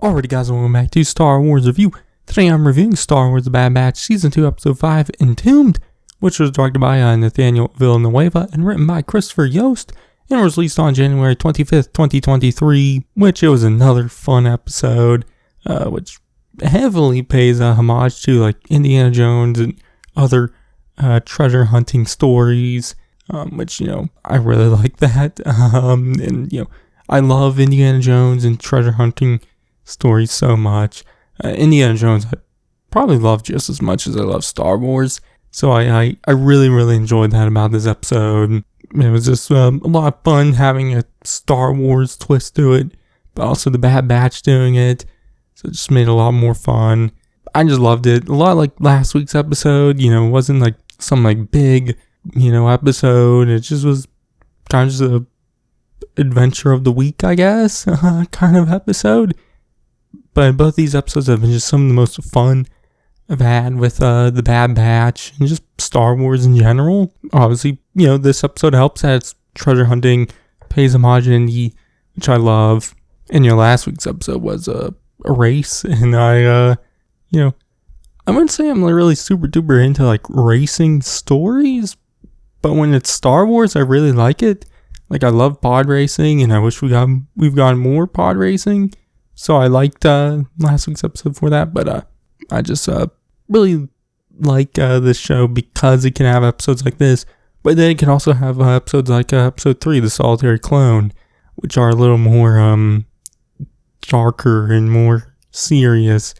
Alrighty guys, welcome back to Star Wars Review. Today I'm reviewing Star Wars The Bad Batch Season 2 Episode 5, Entombed, which was directed by Nathaniel Villanueva and written by Christopher Yost, and was released on January 25th, 2023, which it was another fun episode, which heavily pays homage to like Indiana Jones and other treasure hunting stories, which, I really like that, and, I love Indiana Jones and treasure hunting stories so much. Indiana Jones I probably love just as much as I love Star Wars, so I really enjoyed that about this episode. It was just a lot of fun having a Star Wars twist to it, but also the Bad Batch doing it, so it just made it a lot more fun. I just loved it. A lot like last week's episode, it wasn't like some like big, episode. It just was kind of just a adventure of the week, I guess, kind of episode. But both these episodes have been just some of the most fun I've had with the Bad Batch and just Star Wars in general. Obviously, this episode helps that it's treasure hunting, pays homage to Indy, which I love. And last week's episode was a race, and I wouldn't say I'm really super duper into like racing stories, but when it's Star Wars, I really like it. Like, I love pod racing, and I wish we've gotten more pod racing. So I liked last week's episode for that, but I just really like this show because it can have episodes like this, but then it can also have episodes like episode 3, The Solitary Clone, which are a little more darker and more serious.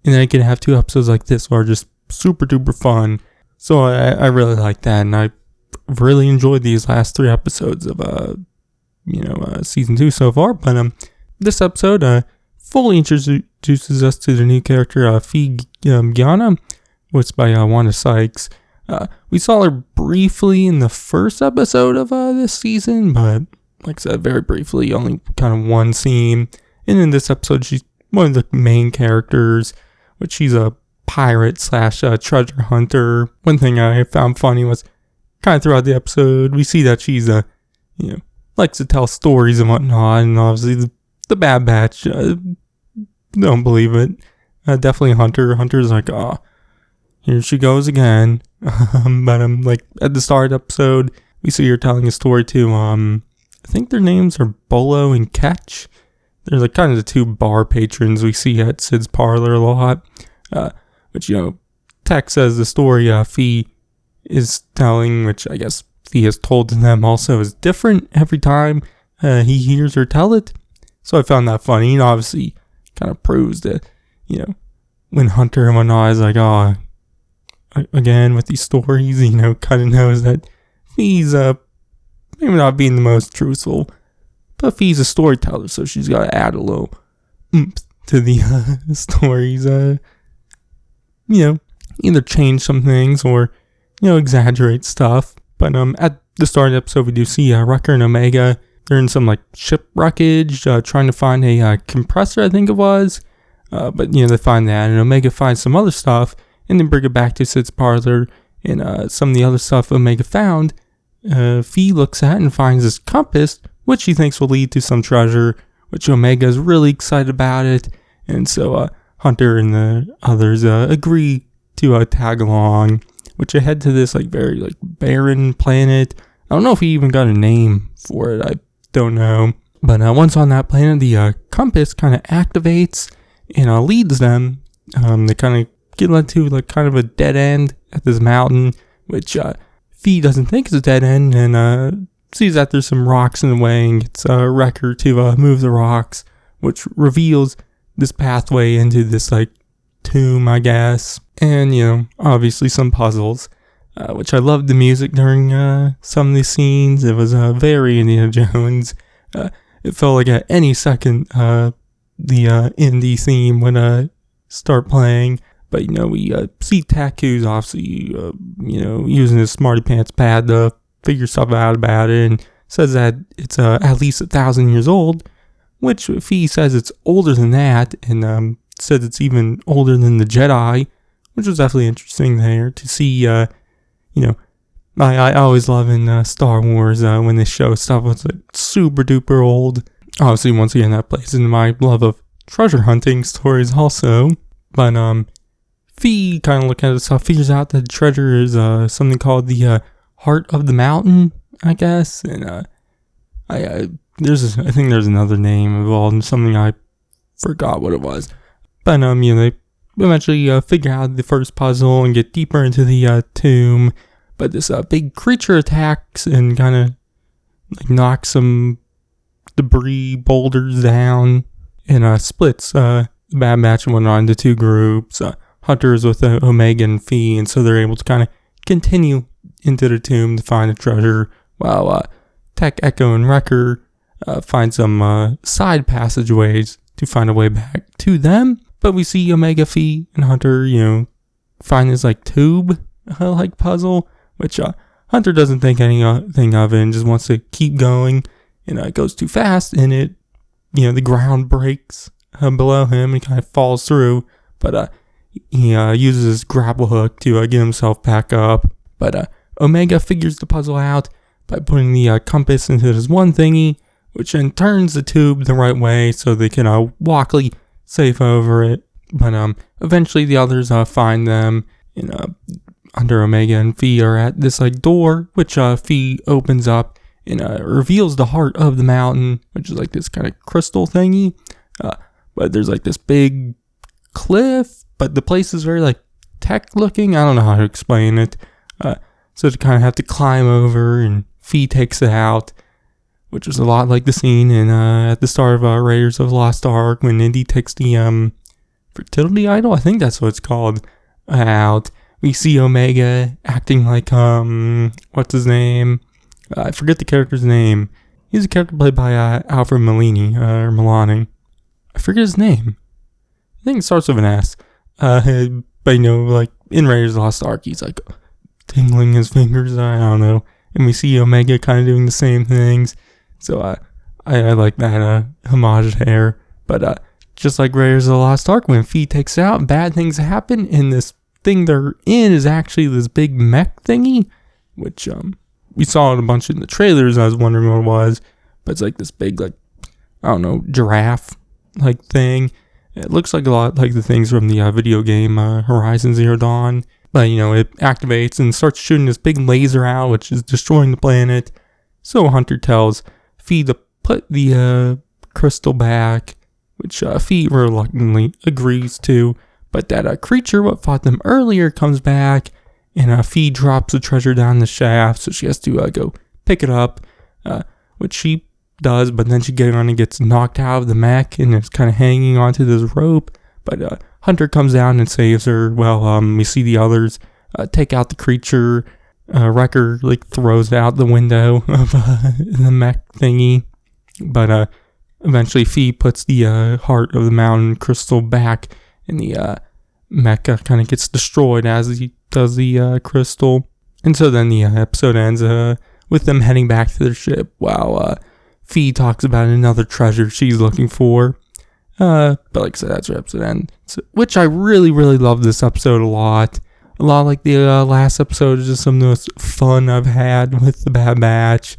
And then it can have 2 episodes like this where are just super duper fun. So I really like that, and I really enjoyed these last 3 episodes of season 2 so far. But this episode fully introduces us to the new character Fee Gianna, voiced by Wanda Sykes. We saw her briefly in the first episode of this season, but like I said, very briefly, only kind of one scene. And in this episode, she's one of the main characters, which she's a pirate slash treasure hunter. One thing I found funny was kind of throughout the episode, we see that she's likes to tell stories and whatnot, and obviously the Bad Batch don't believe it. Definitely Hunter's like, here she goes again. But like at the start of the episode, we see her telling a story to I think their names are Bolo and Ketch. They're like kind of the 2 bar patrons we see at Sid's Parlor a lot. Which Tech says the story Fee is telling, which I guess Fee has told to them also, is different every time he hears her tell it. So I found that funny, and obviously kind of proves that, when Hunter and whatnot is like, again with these stories, kind of knows that Fee's maybe not being the most truthful, but Fee's a storyteller, so she's got to add a little oomph to the stories, either change some things or, exaggerate stuff. But at the start of the episode, we do see Wrecker and Omega. They're in some like ship wreckage, trying to find a compressor, I think it was. But they find that, and Omega finds some other stuff, and then bring it back to Sid's Parlor. And some of the other stuff Omega found, Fee looks at and finds this compass, which she thinks will lead to some treasure, which Omega is really excited about it. And so Hunter and the others agree to tag along, which they head to this like very like barren planet. I don't know if he even got a name for it. I don't know. But once on that planet, the compass kind of activates and leads them. They kind of get led to like kind of a dead end at this mountain, which Fee doesn't think is a dead end, and sees that there's some rocks in the way, and gets Wrecker to move the rocks, which reveals this pathway into this like tomb, I guess. And obviously some puzzles, which I loved the music during some of these scenes. It was very Indiana Jones. It felt like at any second the Indy theme would start playing. But we see Taku's obviously using his smarty pants pad to figure stuff out about it, and says that it's at least 1,000 years old, which Fee says it's older than that, and says it's even older than the Jedi, which was definitely interesting there to see. I always love in Star Wars when they show stuff that's like super duper old. Obviously, once again, that plays into my love of treasure hunting stories also. But Fee kind of looking at this stuff, figures out that the treasure is something called the heart of the mountain, I guess. And I think there's another name involved, something I forgot what it was. But they eventually figure out the first puzzle and get deeper into the tomb. But this big creature attacks and kind of like knocks some debris boulders down and splits the Bad Batch and whatnot into two groups. Hunter's with Omega and Fee, and so they're able to kind of continue into the tomb to find the treasure, while Tech, Echo, and Wrecker find some side passageways to find a way back to them. But we see Omega, Fee, and Hunter, find this like tube like puzzle, which Hunter doesn't think anything of it and just wants to keep going. And it goes too fast, and it, the ground breaks below him and kind of falls through. But he uses his grapple hook to get himself back up. But Omega figures the puzzle out by putting the compass into this one thingy, which then turns the tube the right way so they can walkly safe over it. But eventually the others find them, and Hunter, Omega, and Fee are at this like door, which Fee opens up and reveals the heart of the mountain, which is like this kind of crystal thingy. But there's like this big cliff, but the place is very like tech looking. I don't know how to explain it. So they kind of have to climb over, and Fee takes it out, which was a lot like the scene in at the start of Raiders of the Lost Ark when Indy takes the fertility idol. I think that's what it's called. Out. We see Omega acting like what's his name? I forget the character's name. He's a character played by Alfred Molini or Milani. I forget his name. I think it starts with an S. But like in Raiders of the Lost Ark, he's like tingling his fingers. I don't know. And we see Omega kind of doing the same things. So I like that homage there. But just like Raiders of the Lost Ark, when Fee takes it out, bad things happen, and this thing they're in is actually this big mech thingy, which we saw it a bunch in the trailers. I was wondering what it was, but it's like this big, like, I don't know, giraffe like thing. It looks like a lot like the things from the video game Horizon Zero Dawn. But, it activates and starts shooting this big laser out, which is destroying the planet. So Hunter tells Fee to put the crystal back, which Fee reluctantly agrees to. But that creature, what fought them earlier, comes back, and Fee drops the treasure down the shaft, so she has to go pick it up, which she does, but then she gets knocked out of the mech, and is kind of hanging onto this rope. But Hunter comes down and saves her. Well, we see the others take out the creature. Wrecker throws it out the window of the mech thingy. But eventually Fee puts the heart of the mountain crystal back, and the mech kind of gets destroyed as he does the crystal. And so then the episode ends with them heading back to their ship while Fee talks about another treasure she's looking for. But like I said, that's where episode ends. Which I really, really love this episode a lot. A lot like the last episode is just some of the most fun I've had with the Bad Batch.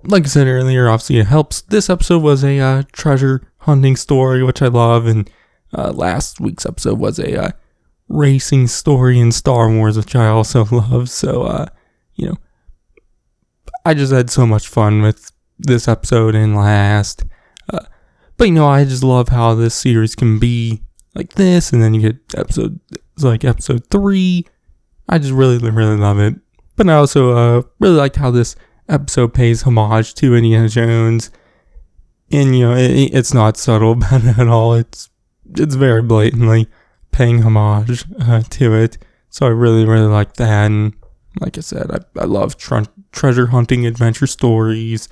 Like I said earlier, obviously it helps. This episode was a treasure hunting story, which I love. And last week's episode was a racing story in Star Wars, which I also love. So, I just had so much fun with this episode and last. But I just love how this series can be like this, and then you get episode 3. I just really, really love it. But I also really liked how this episode pays homage to Indiana Jones, and it's not subtle about it at all. It's very blatantly paying homage to it. So I really, really like that. And like I said, I love treasure hunting adventure stories.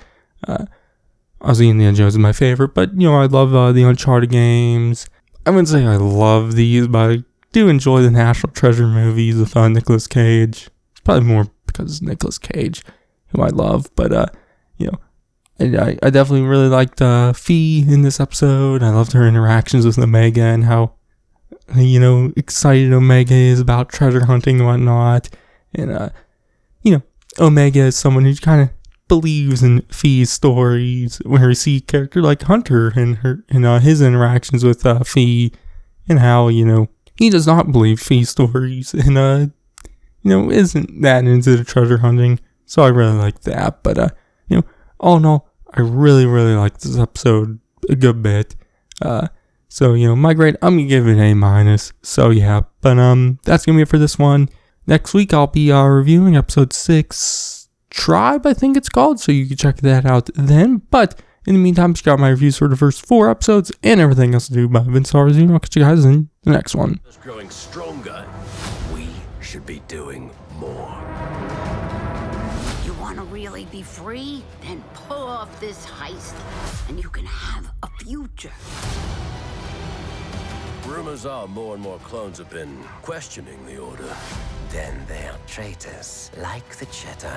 Obviously, Indiana Jones is my favorite, but I love the Uncharted games. I wouldn't say I love these, but I do enjoy the National Treasure movies with Nicolas Cage. It's probably more because it's Nicolas Cage, who I love. But I definitely really liked Fee in this episode. I loved her interactions with Omega and how excited Omega is about treasure hunting and whatnot. And Omega is someone who kind of believes in Fee's stories, where we see a character like Hunter and his interactions with Fee, and how, he does not believe Fee's stories, and isn't that into the treasure hunting. So I really like that. But all in all, I really, really like this episode a good bit. So my grade, I'm gonna give it an A-. So yeah, but that's gonna be it for this one. Next week I'll be reviewing episode 6, Tribe, I think it's called. So you can check that out then. But in the meantime, check out my reviews for the first 4 episodes and everything else to do by Vince Star Wars. I'll catch you guys in the next one. Growing stronger, we should be doing more. You want to really be free? Then pull off this heist, and you can have a future. Rumors are more and more clones have been questioning the Order. Then they're traitors, like the Jedi.